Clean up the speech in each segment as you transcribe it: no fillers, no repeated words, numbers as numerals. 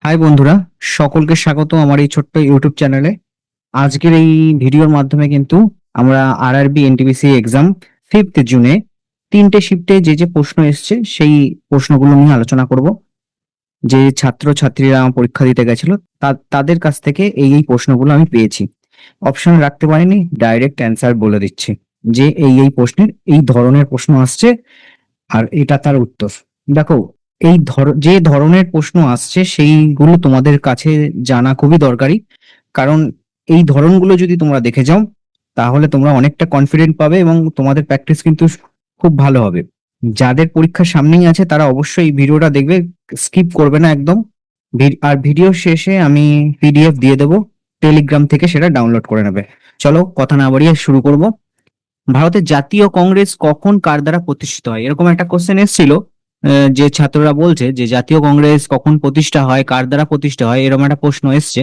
High বন্ধুরা, সকলকে স্বাগত আমার এই ছোট্ট ইউটিউব চ্যানেলে। আজকের এই ভিডিওর মাধ্যমে কিন্তু আমরা আরআরবি এনটিপিসি এক্সাম 5th জুনে 3টে শিফটে যে যে প্রশ্ন এসছে সেই প্রশ্নগুলো নিয়ে আলোচনা করব। যে ছাত্র ছাত্রীরা পরীক্ষা দিতে গেছিল তাদের কাছ থেকে এই প্রশ্নগুলো আমি পেয়েছি। অপশন রাখতে পারিনি, ডাইরেক্ট অ্যান্সার বলে দিচ্ছি যে এই প্রশ্নের এই ধরনের প্রশ্ন আসছে আর এটা তার উত্তর। দেখো, যে ধরনের প্রশ্ন আসছে সেইগুলো তোমাদের কাছে জানা খুবই দরকারি। কারণ এই ধরনগুলো যদি তোমরা দেখে যাও তাহলে তোমরা অনেকটা কনফিডেন্ট পাবে এবং তোমাদের প্র্যাকটিস কিন্তু খুব ভালো হবে। যাদের পরীক্ষা সামনেই আছে তারা অবশ্যই এই ভিডিওটা দেখবে, স্কিপ করবে না একদম। আর ভিডিও শেষে আমি পিডিএফ দিয়ে দেবো, টেলিগ্রাম থেকে সেটা ডাউনলোড করে নেবে। চলো কথা না বাড়িয়ে শুরু করব। ভারতের জাতীয় কংগ্রেস কখন কার দ্বারা প্রতিষ্ঠিত হয়, এরকম একটা কোশ্চেন এসেছিল। যে ছাত্ররা বলছে যে জাতীয় কংগ্রেস কখন প্রতিষ্ঠা হয়, কার দ্বারা প্রতিষ্ঠা হয়, এরকম একটা প্রশ্ন এসছে।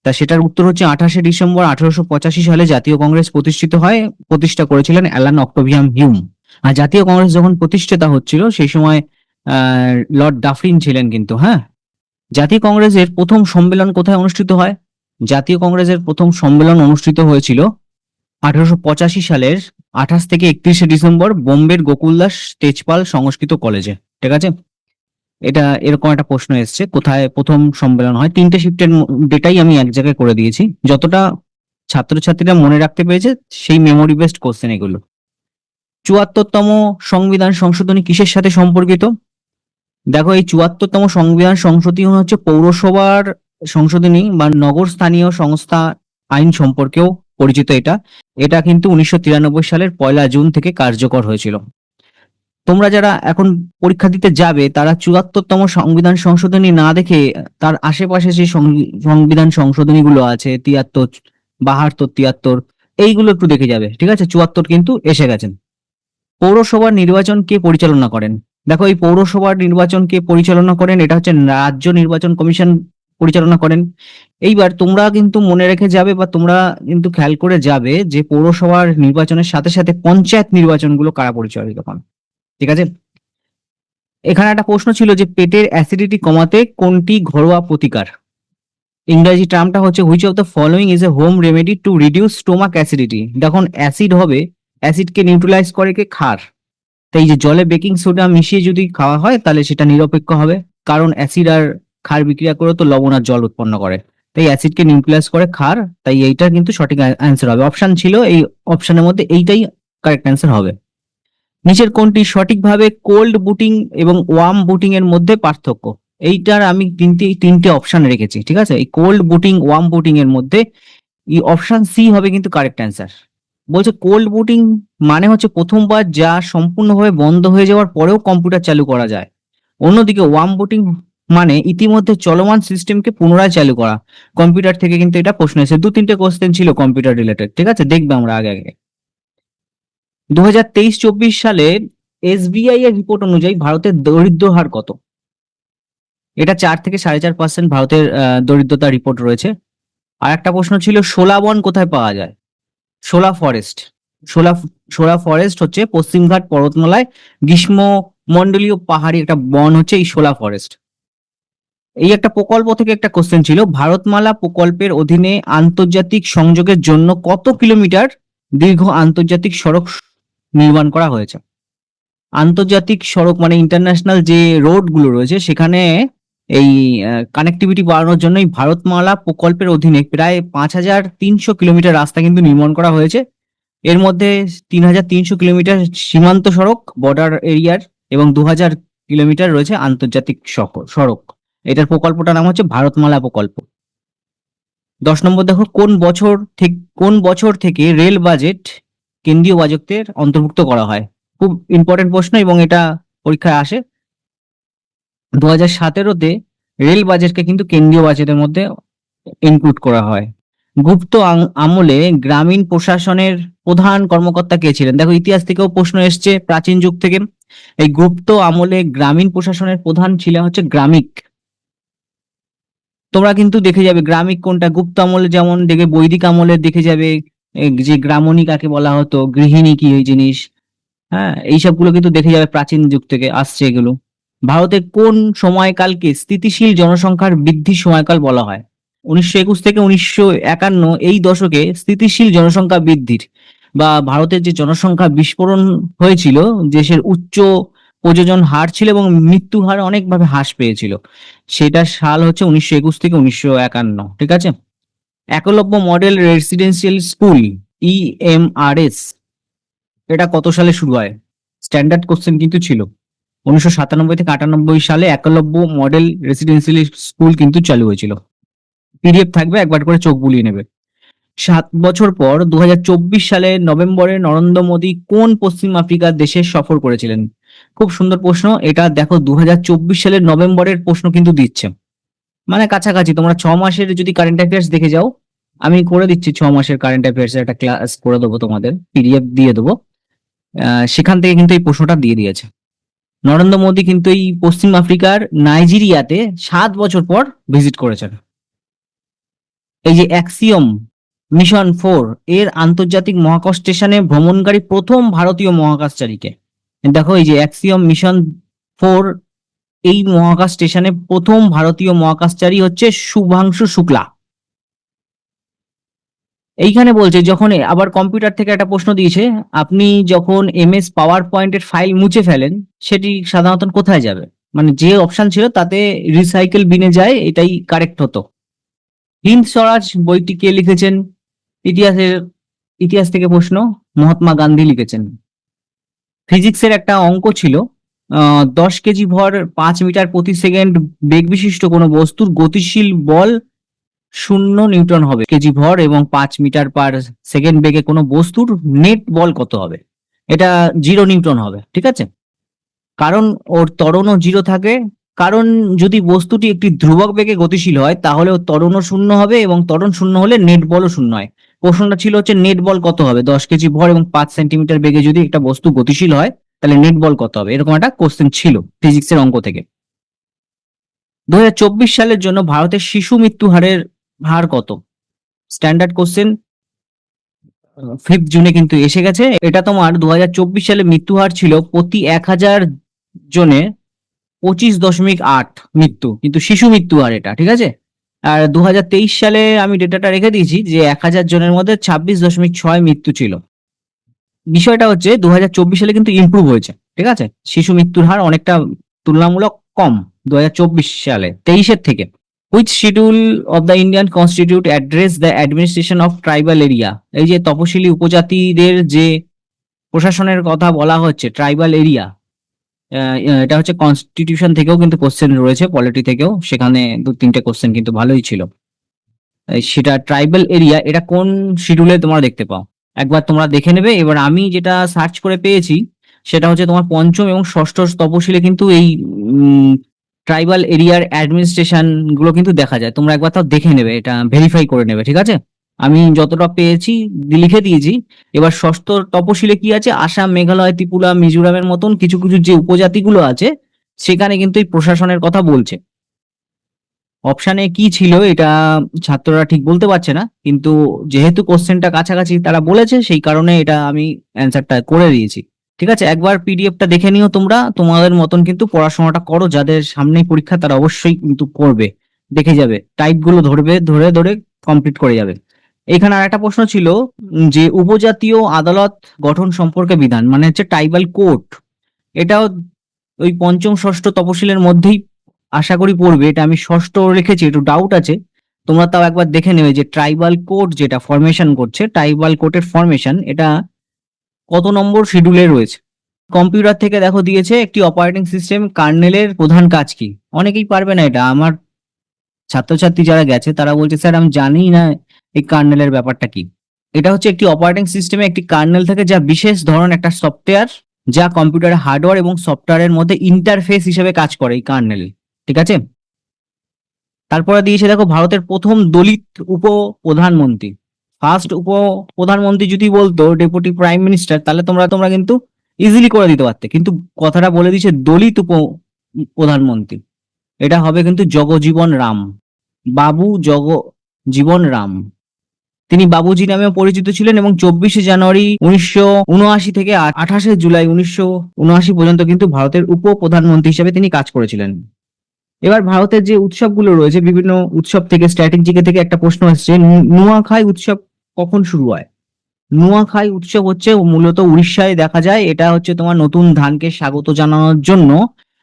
তা সেটার উত্তর হচ্ছে 28শে ডিসেম্বর 1885 সালে জাতীয় কংগ্রেস প্রতিষ্ঠিত হয়। প্রতিষ্ঠা করেছিলেন অ্যালান অক্টোভিয়াম হিউম। আর জাতীয় কংগ্রেস যখন প্রতিষ্ঠাতা হচ্ছিল সেই সময় লর্ড ডাফরিন ছিলেন কিন্তু। হ্যাঁ, জাতীয় কংগ্রেসের প্রথম সম্মেলন কোথায় অনুষ্ঠিত হয়? জাতীয় কংগ্রেসের প্রথম সম্মেলন অনুষ্ঠিত হয়েছিল 1885 সালের 28 থেকে 31শে ডিসেম্বর বোম্বের গোকুলদাস তেজপাল সংস্কৃত কলেজে। ঠিক আছে, এটা এরকম একটা প্রশ্ন এসছে কোথায় প্রথম সম্মেলন হয়। 3টে শিফটের ডেটাই আমি এক জায়গায় করে দিয়েছি, যতটা ছাত্রছাত্রীরা মনে রাখতে পেরেছে সেই মেমোরি বেসড কোশ্চেন এগুলো। 74তম সংবিধান সংশোধনী কিসের সাথে সম্পর্কিত? দেখো, এই 74তম সংবিধান সংশোধনী হচ্ছে পৌরসভার সংশোধনী বা নগর স্থানীয় সংস্থা আইন সম্পর্কেও পরিচিত। এটা এটা কিন্তু 1993 সালের 1 জুন থেকে কার্যকর হয়েছিল। তোমরা যারা এখন পরীক্ষা দিতে যাবে তারা 74তম সংবিধান সংশোধনী না দেখে তার আশেপাশে যে সংবিধান সংশোধনীগুলো আছে 73, 72, 73, এইগুলো একটু দেখে যাবে। ঠিক আছে, 74 কিন্তু এসে গেছেন। পৌরসভার নির্বাচন কে পরিচালনা করেন? দেখো, এই পৌরসভার নির্বাচন কে পরিচালনা করেন? এটা হচ্ছে রাজ্য নির্বাচন কমিশন পরিচালনা করেন। এইবার তোমরা কিন্তু মনে রেখে যাবে বা তোমরা কিন্তু খেয়াল করে যাবে যে পৌরসভার নির্বাচনের সাথে সাথে পঞ্চায়েত নির্বাচনগুলো কারা পরিচালিত করেন। ঠিক আছে, এখানে একটা প্রশ্ন ছিল যে পেটের অ্যাসিডিটি কমাতে কোনটি ঘরোয়া প্রতিকার? ইংরেজি টার্মটা হচ্ছে which of the following is a home remedy to reduce stomach acidity. যখন অ্যাসিড হবে, অ্যাসিডকে নিউট্রালাইজ করে কে? ক্ষার। তাই এই যে জলে বেকিং সোডা মিশিয়ে যদি খাওয়া হয় তাহলে সেটা নিরপেক্ষ হবে, কারণ অ্যাসিড আর ক্ষার বিক্রিয়া করে তো লবণ আর জল উৎপন্ন করে। তাই অ্যাসিডকে নিউট্রালাইজ করে ক্ষার, তাই এইটা কিন্তু সঠিক অ্যান্সার হবে। অপশন ছিল এই অপশনের মধ্যে এইটাই কারেক্ট অ্যান্সার হবে। নিচের কোনটি সঠিকভাবে কোল্ড বুটিং এবং ওয়ার্ম বুটিং এর মধ্যে পার্থক্য? এইটার আমি তিনটে অপশন রেখেছি। ঠিক আছে, এই কোল্ড বুটিং ওয়ার্ম বুটিং এর মধ্যে এই অপশন সি হবে কিন্তু কারেক্ট অ্যান্সার। বলছে কোল্ড বুটিং মানে হচ্ছে প্রথমবার যা সম্পূর্ণভাবে বন্ধ হয়ে যাওয়ার পরেও কম্পিউটার চালু করা যায়। অন্যদিকে ওয়ার্ম বুটিং মানে ইতিমধ্যে চলমান সিস্টেমকে পুনরায় চালু করা। কম্পিউটার থেকে কিন্তু এটা প্রশ্ন এসেছে, 2-3টে কোশ্চেন ছিল কম্পিউটার রিলেটেড। ঠিক আছে, দেখবে আমরা আগে আগে। 2023-24 সালে এসবিআই এর রিপোর্ট অনুযায়ী ভারতের দরিদ্র হার কত? এটা 4 থেকে 4.5% ভারতের দরিদ্রতার রিপোর্ট রয়েছে। আর একটা প্রশ্ন ছিল শোলা বন কোথায় পাওয়া যায়? শোলা ফরেস্ট। শোলা শোলা ফরেস্ট হচ্ছে পশ্চিমঘাট পর্বতমালায় গ্রীষ্মমণ্ডলীয় পাহাড়ি একটা বন হচ্ছে এই শোলা ফরেস্ট। এই একটা প্রকল্প থেকে একটা কোশ্চেন ছিল ভারতমালা প্রকল্পের অধীনে আন্তর্জাতিক সংযোগের জন্য কত কিলোমিটার দীর্ঘ আন্তর্জাতিক সড়ক নির্মাণ করা হয়েছে? আন্তর্জাতিক সড়ক মানে ইন্টারন্যাশনাল যে রোড গুলো রয়েছে সেখানে এই কানেক্টিভিটি বাড়ানোর জন্য এই ভারতমালা প্রকল্পের অধীনে প্রায় 5300 কিলোমিটার রাস্তা কিন্তু নির্মাণ করা হয়েছে। এর মধ্যে 3300 কিলোমিটার সীমান্ত সড়ক বর্ডার এরিয়ার এবং 2000 কিলোমিটার রয়েছে আন্তর্জাতিক সড়ক। এটার প্রকল্পটার নাম হচ্ছে ভারতমালা প্রকল্প। 10 নম্বর দেখো, কোন বছর থেকে রেল বাজেট কেন্দ্রীয় বাজেটের অন্তর্ভুক্ত করা হয়? খুব ইম্পর্টেন্ট প্রশ্ন এবং এটা পরীক্ষায় আসে। 2017-তে রেল বাজেটকে কিন্তু কেন্দ্রীয় বাজেটের মধ্যে ইনক্লুড করা হয়। গুপ্ত আমলে গ্রামীণ প্রশাসনের প্রধান কর্মকর্তা কে ছিলেন? দেখো, ইতিহাস থেকেও প্রশ্ন এসছে প্রাচীন যুগ থেকে। এই গুপ্ত আমলে গ্রামীণ প্রশাসনের প্রধান ছিলেন হচ্ছে গ্রামিক। তোমরা কিন্তু দেখে যাবে গ্রামিক কোনটা গুপ্ত আমলে, যেমন দেখে বৈদিক আমলে দেখে যাবে যে গ্রামণী কাকে বলা হতো, গৃহিণী কি ওই জিনিস। হ্যাঁ, এইসবগুলো কিন্তু দেখে যাবে প্রাচীন যুগ থেকে আসছে এগুলো। ভারতের কোন সময়কালকে স্থিতিশীল জনসংখ্যার বৃদ্ধির সময়কাল বলা হয়? 1921 থেকে 1951 এই দশকে স্থিতিশীল জনসংখ্যা বৃদ্ধির বা ভারতের যে জনসংখ্যা বিস্ফোরণ হয়েছিল, দেশের উচ্চ প্রযোজন হার ছিল এবং মৃত্যু হার অনেকভাবে হ্রাস পেয়েছিল, সেটার সাল হচ্ছে 1921 থেকে 1951। ঠিক আছে। Eklavya model residential school, EMRS, এটা কত সালে শুরু হয়? স্ট্যান্ডার্ড কোশ্চেন কিন্তু ছিল। 1997 থেকে 98 সালে একলব্য মডেল রেসিডেন্সিয়াল স্কুল কিন্তু চালু হয়েছিল। পিডিএফ থাকবে, একবার করে চোখ বুলিয়ে নেবে। 7 বছর পর 2024 সালে নভেম্বরে নরেন্দ্র মোদী কোন পশ্চিম আফ্রিকার দেশে সফর করেছিলেন? খুব সুন্দর প্রশ্ন এটা। দেখো 2024 সালের নভেম্বরের প্রশ্ন কিন্তু দিচ্ছে, মানে কাছাকাছি। তোমরা 6 মাসের যদি কারেন্ট অ্যাফেয়ার্স দেখে যাও, আমি করে দিচ্ছি 6 মাসের কারেন্ট অ্যাফেয়ার্স একটা ক্লাস করে দেবো, তোমাদের পিডিএফ দিয়ে দেবো। সেখান থেকে কিন্তু এই প্রশ্নটা দিয়ে দিয়েছে। নরেন্দ্র মোদী কিন্তু এই পশ্চিম আফ্রিকার নাইজেরিয়াতে 7 বছর পর ভিজিট করেছেন। এই যে অ্যাক্সিওম মিশন 4 এর আন্তর্জাতিক মহাকাশ স্টেশনে ভ্রমণকারী প্রথম ভারতীয় মহাকাশচারীকে? দেখো এই যে অ্যাক্সিওম মিশন 4 এই মহাকাশ স্টেশনে প্রথম ভারতীয় মহাকাশচারী হচ্ছে শুভাংশু শুক্লা। এইখানে বলছে যখন আবার কম্পিউটার থেকে একটা প্রশ্ন দিয়েছে, আপনি যখন এমএস পাওয়ার পয়েন্টের ফাইল মুছে ফেলেন সেটি সাধারণত কোথায় যাবে? মানে যে অপশন ছিল তাতে রিসাইকেল বিনে যায়, এটাই কারেক্ট হতো। হিন্দ স্বরাজ বইটি কে লিখেছেন? ইতিহাসের ইতিহাস থেকে প্রশ্ন, মহাত্মা গান্ধী লিখেছেন। ফিজিক্সের একটা অঙ্ক ছিল, 10 কেজি ভর 5 মিটার প্রতি সেকেন্ড বেগ বিশিষ্ট কোনো বস্তুর গতিশীল বল 0 নিউটন হবে। কেজি ভর এবং 5 মিটার পার সেকেন্ড বেগে কোনো বস্তুর নেট বল কত হবে? এটা 0 নিউটন হবে। ঠিক আছে, কারণ ওর ত্বরণও 0 থাকে। কারণ যদি বস্তুটি একটি ধ্রুবক বেগে গতিশীল হয় তাহলে ওর ত্বরণও 0 হবে এবং ত্বরণ 0 হলে নেট বলও 0 হয়। প্রশ্নটা ছিল হচ্ছে নেট বল কত হবে? 10 কেজি ভর এবং 5 সেন্টিমিটার বেগে যদি একটা বস্তু গতিশীল হয় তাহলে নেট বল কত হবে? এরকম একটা কোশ্চেন ছিল ফিজিক্সের অঙ্ক থেকে। 2024 সালের জন্য ভারতের শিশু মৃত্যু হারের হার কত? স্ট্যান্ডার্ড কোশ্চেন, 5 জুনে কিন্তু এসে গেছে। এটা তোমার 2024 সালে মৃত্যু হার ছিল প্রতি 1000 জনে 25.8 মৃত্যু, কিন্তু শিশু মৃত্যু হার এটা। ঠিক আছে। আর 2023 সালে আমি ডেটাটা রেখে দিয়েছি যে 1000 জনের মধ্যে 26.6 মৃত্যু ছিল। বিষয়টা হচ্ছে 2024 সালে কিন্তু ইমপ্রুভ হয়েছে। ঠিক আছে, শিশু মৃত্যুর হার অনেকটা তুলনামূলক কম 2024 সালে 23-এর থেকে। Which schedule of the Indian constitute address the administration of tribal area? এই যে তপশিলি উপজাতিদের যে প্রশাসনের কথা বলা হচ্ছে ট্রাইবাল এরিয়া, এটা হচ্ছে কনস্টিটিউশন থেকেও কিন্তু কোশ্চেন রয়েছে, পলিটি থেকেও, সেখানে 2-3টে কোশ্চেন কিন্তু ভালোই ছিল। সেটা ট্রাইবাল এরিয়া এটা কোন শিডিউলে তোমরা দেখতে পাও একবার তোমরা দেখে নেবে। এবার আমি যেটা সার্চ করে পেয়েছি সেটা হচ্ছে তোমার পঞ্চম এবং ষষ্ঠ তপশিলে কিন্তু এই ট্রাইবাল এরিয়ার অ্যাডমিনিস্ট্রেশন গুলো কিন্তু দেখা যায়। তোমরা একবার তাও দেখে নেবে, এটা ভেরিফাই করে নেবে। ঠিক আছে, আমি যতটা পেয়েছি লিখে দিয়েছি। এবার ষষ্ঠ তপশিলে কি আছে? আসাম, মেঘালয়, ত্রিপুরা, মিজোরামের মতন কিছু কিছু যে উপজাতিগুলো আছে সেখানে কিন্তু এই প্রশাসনের কথা বলছে। অপশানে কি ছিল এটা ছাত্ররা ঠিক বলতে পারছে না, কিন্তু যেহেতু কোশ্চেনটা কাছাকাছি তারা বলেছে সেই কারণে এটা আমি অ্যান্সারটা করে দিয়েছি। ঠিক আছে, একবার পিডিএফটা দেখে নিও তোমরা, তোমাদের মতন কিন্তু পড়াশোনাটা করো। যাদের সামনেই পরীক্ষা তারা অবশ্যই কিন্তু করবে, দেখে যাবে, টাইপ গুলো ধরবে, ধরে ধরে কমপ্লিট করে যাবে। এখানে আর একটা প্রশ্ন ছিল যে উপজাতীয় আদালত গঠন সম্পর্কে বিধান, মানে হচ্ছে ট্রাইবাল কোর্ট, এটাও ওই পঞ্চম ষষ্ঠ তপশিলের মধ্যেই আশা করি পড়বে। এটা আমি ষষ্ঠ রেখেছি, একটু ডাউট আছে, তোমরা তাও একবার দেখে নেবে যে ট্রাইবাল কোর্ট যেটা ফরমেশন করছে, ট্রাইবাল কোর্টের ফরমেশন এটা কত নম্বর শিডিউলে রয়েছে। কম্পিউটার থেকে দেখো দিয়েছে একটি অপারেটিং সিস্টেম কার্নেলের প্রধান কাজ কি? অনেকেই পারবে না এটা। আমার ছাত্রছাত্রী যারা গেছে তারা বলছে স্যার আমি জানি না এই কার্নেলের ব্যাপারটা কি। এটা হচ্ছে একটি অপারেটিং সিস্টেমে একটি কার্নেল থাকে যা বিশেষ ধরনের একটা সফটওয়্যার যা কম্পিউটারের হার্ডওয়্যার এবং সফটওয়্যারের মধ্যে ইন্টারফেস হিসেবে কাজ করে এই কার্নেল। ঠিক আছে, তারপরে দিয়েছে দেখো ভারতের প্রথম দলিত উপ প্রধানমন্ত্রী। ফার্স্ট উপ প্রধানমন্ত্রী যদি বলতো ডেপুটি প্রাইম মিনিস্টার তাহলে তোমরা তোমরা কিন্তু ইজিলি করে দিতে পারতে, কিন্তু কথাটা বলে দিয়েছে দলিত উপ প্রধানমন্ত্রী। এটা হবে কিন্তু জগজীবন রাম, বাবু জগজীবন রাম। তিনি বাবুজি নামেও পরিচিত ছিলেন এবং 24শে জানুয়ারি 1979 থেকে 28শে জুলাই 1979 পর্যন্ত কিন্তু ভারতের উপপ্রধানমন্ত্রী হিসেবে তিনি কাজ করেছিলেন। এবার ভারতের যে উৎসবগুলো রয়েছে, বিভিন্ন উৎসব থেকে স্ট্র্যাটেজিকে থেকে একটা প্রশ্ন এসছে, নুয়াখাই উৎসব কখন শুরু হয়? নুয়াখাই উৎসব হচ্ছে মূলত উড়িষ্যায় দেখা যায়। এটা হচ্ছে তোমার নতুন ধানকে স্বাগত জানানোর জন্য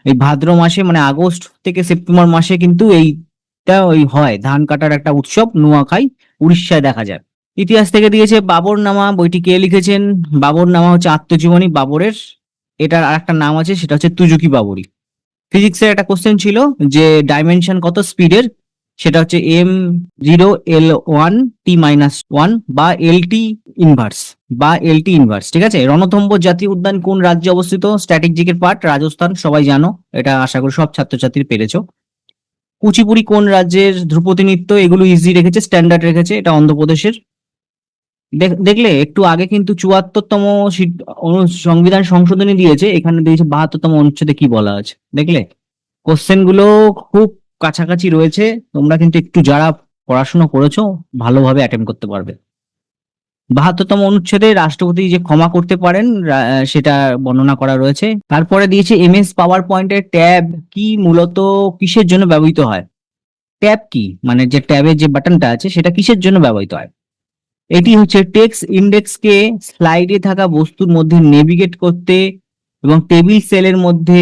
এই ভাদ্র মাসে, মানে আগস্ট থেকে সেপ্টেম্বর মাসে কিন্তু এইটা ওই হয়, ধান কাটার একটা উৎসব নুয়াখাই উড়িষ্যায় দেখা যায়। ইতিহাস থেকে দিয়েছে বাবরনামা, বইটি কে লিখেছেন? বাবরনামা হচ্ছে আত্মজীবনী বাবরের। এটার আরেকটা নাম আছে, সেটা হচ্ছে তুজুকি বাবরি। ফিজিক্সের একটা কোশ্চেন ছিল যে ডাইমেনশন কত স্পিডের, সেটা হচ্ছে m0l1t-1 বা এল টি ইনভার্স। ঠিক আছে। রণথম্ভ জাতীয় উদ্যান কোন রাজ্যে অবস্থিত? স্ট্র্যাটেজিকের পার্ট, রাজস্থান, সবাই জানো, এটা আশা করি সব ছাত্রছাত্রী পেরেছো। কুচিপুড়ি কোন রাজ্যের ধ্রুপদী নৃত্য? এগুলো ইজি রেখেছে, স্ট্যান্ডার্ড রেখেছে, এটা অন্ধ্রপ্রদেশের। দেখলে একটু আগে কিন্তু 74তম সংবিধান সংশোধনী দিয়েছে, এখানে দিয়েছে 72তম অনুচ্ছেদে কি বলা আছে, দেখলে? কোশ্চেন গুলো খুব কাছাকাছি রয়েছে, তোমরা কিন্তু একটু যারা পড়াশোনা করেছো ভালোভাবে অ্যাটেম্প করতে পারবে। 72তম অনুচ্ছেদে রাষ্ট্রপতি যে ক্ষমা করতে পারেন সেটা বর্ণনা করা রয়েছে। তারপরে দিয়েছে এমএস পাওয়ার পয়েন্টের ট্যাব কি মূলত কিসের জন্য ব্যবহৃত হয়? ট্যাব কি, মানে যে ট্যাবের যে বাটনটা আছে সেটা কিসের জন্য ব্যবহৃত হয়? এটি হচ্ছে টেক্সট ইন্ডেক্সকে স্লাইডে থাকা বস্তুর মধ্যে নেভিগেট করতে এবং টেবিল সেলের মধ্যে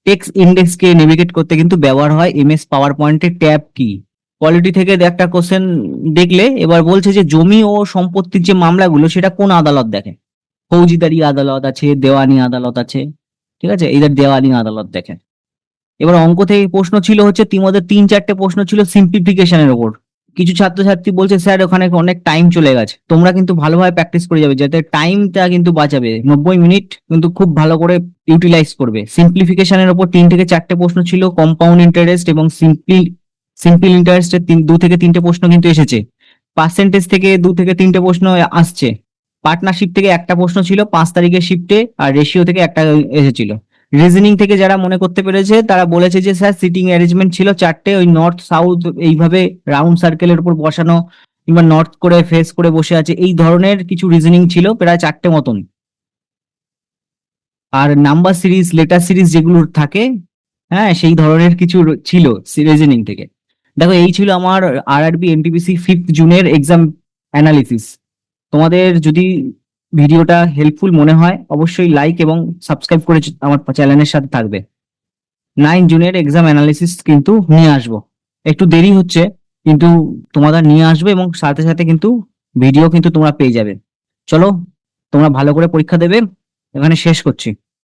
টেক্সট ইন্ডেক্সকে নেভিগেট করতে কিন্তু ব্যবহার হয় এমএস পাওয়ার পয়েন্টের ট্যাব কি। পলিটি থেকে একটা কোশ্চেন দেখলে এবার বলছে যে জমি ও সম্পত্তির যে মামলাগুলো সেটা কোন আদালত দেখে? ফৌজিদারি আদালত আছে, দেওয়ানি আদালত আছে। ঠিক আছে, এদের দেওয়ানি আদালত দেখে। এবার অঙ্ক থেকে প্রশ্ন ছিল হচ্ছে তোমাদের 3-4টে প্রশ্ন ছিল সিম্পলিফিকেশনের ওপর। কিছু ছাত্রছাত্রী বলছে স্যার ওখানে অনেক টাইম চলে গেছে, তোমরা কিন্তু ভালোভাবে প্র্যাকটিস করে যাবে যাতে টাইমটা কিন্তু বাঁচাবে, 90 মিনিট কিন্তু খুব ভালো করে ইউটিলাইজ করবে। সিম্পলিফিকেশনের ওপর 3 থেকে 4টে প্রশ্ন ছিল, কম্পাউন্ড ইন্টারেস্ট এবং সিম্পল ইন্টারেস্টের 2 থেকে 3টে প্রশ্ন কিন্তু এসেছে। পার্সেন্টেজ থেকে 2 থেকে 3টে প্রশ্ন আসছে। পার্টনারশিপ থেকে একটা প্রশ্ন ছিল 5 তারিখের শিফটে, আর রেশিও থেকে একটা এসেছিল। রিজনিং থেকে যারা মনে করতে পেরেছে তারা বলেছে যে স্যার সিটিং অ্যারেঞ্জমেন্ট ছিল 4টে, ওই নর্থ সাউথ এইভাবে রাউন্ড সার্কেলের উপর বসানো, কিংবা নর্থ করে ফেস করে বসে আছে, এই ধরনের কিছু রিজনিং ছিল প্রায় 4টে মতন। আর নাম্বার সিরিজ, লেটার সিরিজ যেগুলো থাকে, হ্যাঁ সেই ধরনের কিছু ছিল রিজনিং থেকে। দেখো এই ছিল আমার আরআরবি এনটিপিসি 5th জুনের এক্সাম অ্যানালিসিস। তোমাদের যদি ভিডিওটা হেল্পফুল মনে হয় অবশ্যই লাইক এবং সাবস্ক্রাইব করে আমার চ্যানেলের সাথে থাকবে। 9 জুনের এক্সাম অ্যানালিসিস কিন্তু নিয়ে আসবো, একটু দেরি হচ্ছে কিন্তু তোমাদের নিয়ে আসবে, এবং সাথে সাথে কিন্তু ভিডিও কিন্তু তোমরা পেয়ে যাবে। চলো তোমরা ভালো করে পরীক্ষা দেবে, এখানে শেষ করছি।